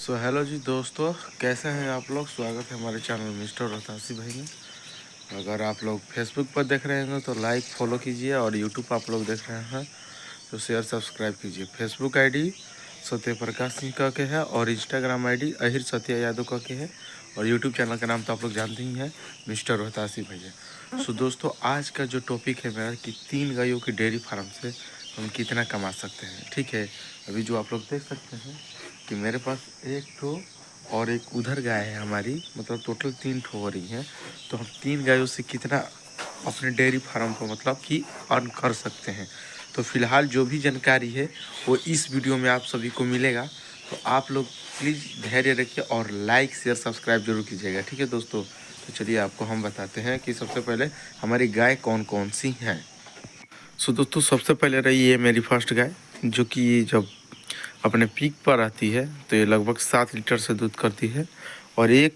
So hello जी दोस्तों, कैसे हैं आप लोग। स्वागत है हमारे चैनल मिस्टर रोहतासी भाई में। अगर आप लोग फेसबुक पर देख रहे हैं तो लाइक फॉलो कीजिए, और यूट्यूब पर आप लोग देख रहे हैं तो शेयर सब्सक्राइब कीजिए। फेसबुक आईडी सत्य प्रकाश सिंह का के है, और इंस्टाग्राम आईडी अहिर सत्य यादव का के है, और यूट्यूब चैनल का नाम तो आप लोग जानते ही हैं, मिस्टर रोहतासी भैया। सो दोस्तों, आज का जो टॉपिक है मेरा कि 3 गायों की डेयरी फार्म से हम कितना कमा सकते हैं। ठीक है, अभी जो आप लोग देख सकते हैं कि मेरे पास एक ठो और एक उधर गाय है हमारी, मतलब टोटल 3 ठो हो रही हैं। तो हम 3 गायों से कितना अपने डेयरी फार्म को मतलब कि अर्न कर सकते हैं। तो फिलहाल जो भी जानकारी है वो इस वीडियो में आप सभी को मिलेगा। तो आप लोग प्लीज़ धैर्य रखिए और लाइक शेयर सब्सक्राइब जरूर कीजिएगा। ठीक है दोस्तों, तो चलिए आपको हम बताते हैं कि सबसे पहले हमारी गाय कौन कौन सी हैं। सो दोस्तों, सबसे पहले रही ये मेरी फर्स्ट गाय, जो कि जब अपने पीक पर आती है तो ये लगभग 7 लीटर से दूध करती है। और एक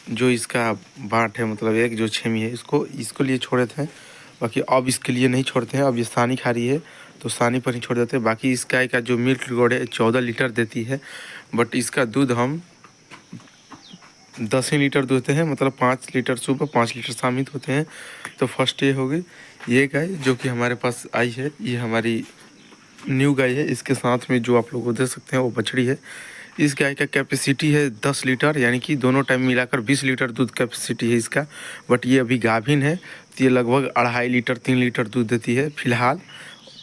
जो इसका बाट है, मतलब एक जो छेमी है, इसको लिए छोड़े थे। बाकी अब इसके लिए नहीं छोड़ते हैं, अब ये सानी खा रही है तो सानी पर ही छोड़ देते हैं। बाकी इस गाय का जो मिल्क रिकॉर्ड है 14 लीटर देती है, बट इसका दूध हम 10 ही लीटर दूहते हैं, मतलब 5 लीटर सुबह 5 लीटर शामित होते हैं। तो फर्स्ट ये हो गई ये गाय जो कि हमारे पास आई है। ये हमारी न्यू गाय है। इसके साथ में जो आप लोग को देख सकते हैं वो बछड़ी है। इस गाय का कैपेसिटी है 10 लीटर, यानी कि दोनों टाइम मिलाकर 20 लीटर दूध कैपेसिटी है इसका। बट ये अभी गाभिन है तो ये लगभग 2.5 लीटर 3 लीटर दूध देती है फिलहाल।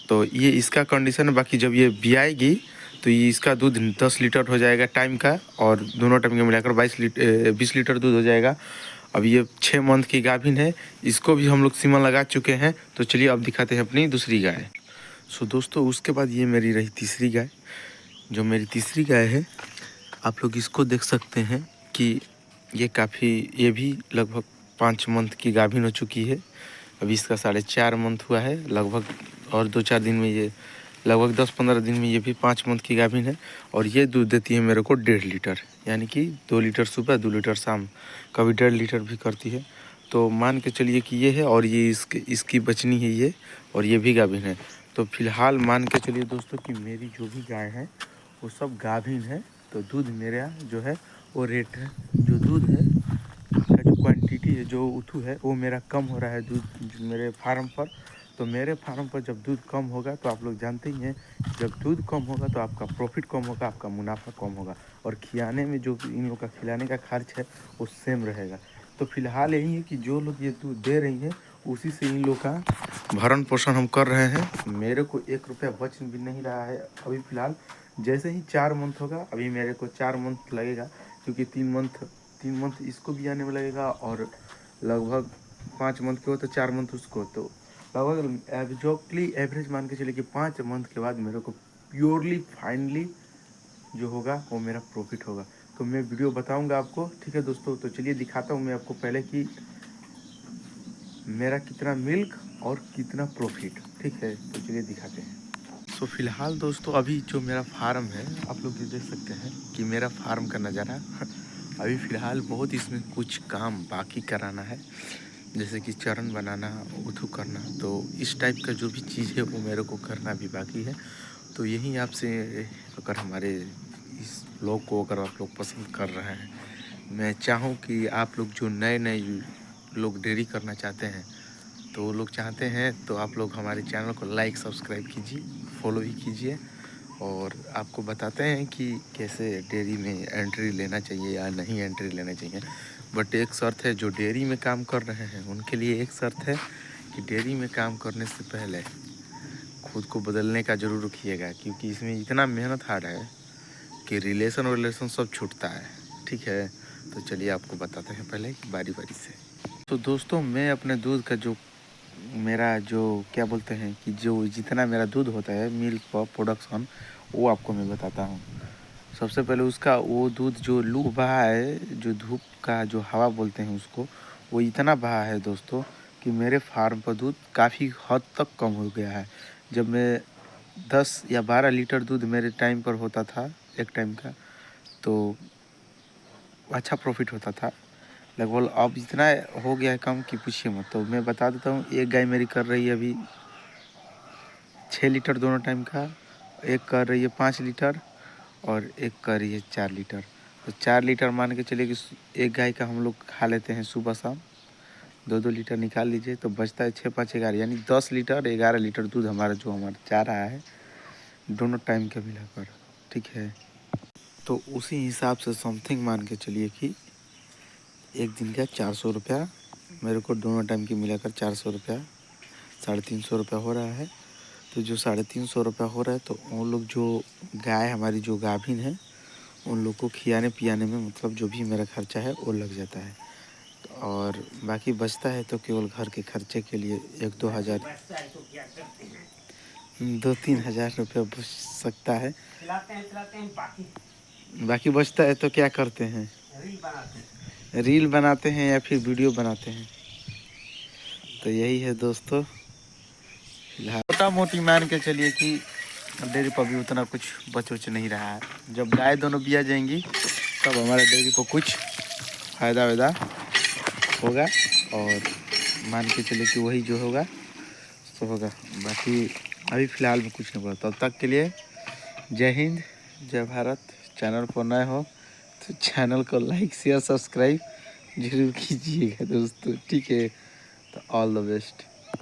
तो ये इसका कंडीशन है। बाकी जब ये बियाएगी तो ये इसका दूध 10 लीटर हो जाएगा टाइम का, और दोनों टाइम के मिलाकर 20 लीटर दूध हो जाएगा। अब ये 6 मंथ की गाभिन है, इसको भी हम लोग सीमन लगा चुके हैं। तो चलिए अब दिखाते हैं अपनी दूसरी गाय। सो दोस्तों, उसके बाद ये मेरी रही तीसरी गाय। जो मेरी तीसरी गाय है, आप लोग इसको देख सकते हैं कि ये भी लगभग 5 मंथ की गाभिन हो चुकी है। अभी इसका 4.5 मंथ हुआ है लगभग, और 2-4 दिन में ये लगभग 10-15 दिन में ये भी 5 मंथ की गाभिन है। और ये दूध देती है मेरे को 1.5 लीटर, यानी कि 2 लीटर सुबह 2 लीटर शाम, कभी 1.5 लीटर भी करती है। तो मान के चलिए कि ये है, और ये इसकी बचनी है ये, और ये भी गाभिन है। तो फिलहाल मान के चलिए दोस्तों कि मेरी जो भी गाय है वो सब गाभिन है। तो दूध मेरा जो है वो रेट है, जो दूध है का जो क्वांटिटी है, जो उथू है, वो मेरा कम हो रहा है दूध मेरे फार्म पर। तो मेरे फार्म पर जब दूध कम होगा तो आप लोग जानते ही हैं, जब दूध कम होगा तो आपका प्रॉफिट कम होगा, आपका मुनाफा कम होगा, और खिलाने में जो इन लोग का खिलाने का खर्च है वो सेम रहेगा। तो फिलहाल यही है कि जो लोग ये दूध दे रही हैं उसी से इन लोग का भरण पोषण हम कर रहे हैं। मेरे को 1 रुपया बच भी नहीं रहा है अभी फिलहाल। जैसे ही 4 मंथ होगा, अभी मेरे को 4 मंथ लगेगा, क्योंकि 3 मंथ इसको भी आने में लगेगा, और लगभग 5 मंथ के हो तो 4 मंथ उसको। तो लगभग एग्जैक्टली एवरेज मान के चलिए कि 5 मंथ के बाद मेरे को प्योरली फाइनली जो होगा वो मेरा प्रॉफिट होगा। तो मैं वीडियो बताऊंगा आपको। ठीक है दोस्तों, तो चलिए दिखाता हूँ मैं आपको पहले कि मेरा कितना मिल्क और कितना प्रॉफिट। ठीक है, तो चलिए दिखाते हैं। सो फिलहाल दोस्तों, अभी जो मेरा फार्म है आप लोग ये देख सकते हैं कि मेरा फार्म का नज़ारा अभी फ़िलहाल बहुत इसमें कुछ काम बाकी कराना है, जैसे कि चरण बनाना, उथू करना। तो इस टाइप का जो भी चीज़ है वो मेरे को करना भी बाकी है। तो यही आपसे, अगर हमारे इस ब्लॉग को अगर आप लोग पसंद कर रहे हैं, मैं चाहूँ कि आप लोग जो नए नए लोग डेयरी करना चाहते हैं, तो वो लोग चाहते हैं तो आप लोग हमारे चैनल को लाइक सब्सक्राइब कीजिए, फॉलो भी कीजिए, और आपको बताते हैं कि कैसे डेयरी में एंट्री लेना चाहिए या नहीं एंट्री लेना चाहिए। बट एक शर्त है, जो डेयरी में काम कर रहे हैं उनके लिए एक शर्त है कि डेयरी में काम करने से पहले खुद को बदलने का ज़रूर रखिएगा, क्योंकि इसमें इतना मेहनत हार्ड है कि रिलेशन सब छूटता है। ठीक है, तो चलिए आपको बताते हैं पहले बारी बारी से। तो दोस्तों, मैं अपने दूध का जो मेरा जो क्या बोलते हैं कि जो जितना मेरा दूध होता है मिल्क पर प्रोडक्शन, वो आपको मैं बताता हूँ। सबसे पहले उसका वो दूध जो लू बहा है, जो धूप का जो हवा बोलते हैं उसको, वो इतना बहा है दोस्तों कि मेरे फार्म पर दूध काफ़ी हद तक कम हो गया है। जब मैं 10 या 12 लीटर दूध मेरे टाइम पर होता था एक टाइम का, तो अच्छा प्रॉफिट होता था। लगभग अब इतना हो गया है कम कि पूछिए मत। तो मैं बता देता हूँ, एक गाय मेरी कर रही है अभी 6 लीटर दोनों टाइम का, एक कर रही है 5 लीटर, और एक कर रही है 4 लीटर। तो 4 लीटर मान के चलिए कि एक गाय का हम लोग खा लेते हैं सुबह शाम। 2-2 लीटर निकाल लीजिए तो बचता है 6-5-11, यानी 10 लीटर 11 लीटर दूध हमारा जो हमारा जा रहा है दोनों टाइम का मिलाकर, ठीक है। तो उसी हिसाब से समथिंग मान के चलिए कि एक दिन का 400 रुपया मेरे को दोनों टाइम की मिलाकर 400 रुपया 350 रुपया हो रहा है। तो जो 350 रुपया हो रहा है तो उन लोग जो गाय हमारी जो गाभिन है उन लोग को खिलाने पियाने में मतलब जो भी मेरा खर्चा है वो लग जाता है। और बाकी बचता है तो केवल घर के खर्चे के लिए 1-2 हज़ार 2-3 हज़ार रुपया बच सकता है। बाकी बचता है तो क्या करते हैं, रील बनाते हैं या फिर वीडियो बनाते हैं। तो यही है दोस्तों, मोटा मोटी मान के चलिए कि डेयरी पर भी उतना कुछ बच नहीं रहा है। जब गाय दोनों बिया जाएंगी तब हमारे डेयरी को कुछ फ़ायदा वैदा होगा और मान के चलिए कि वही जो होगा तो होगा। बाकी अभी फ़िलहाल में कुछ नहीं हुआ। तब तक के लिए जय हिंद, जय भारत। चैनल पर नए हो तो चैनल को लाइक शेयर सब्सक्राइब जरूर कीजिएगा दोस्तों, ठीक है। तो ऑल द बेस्ट।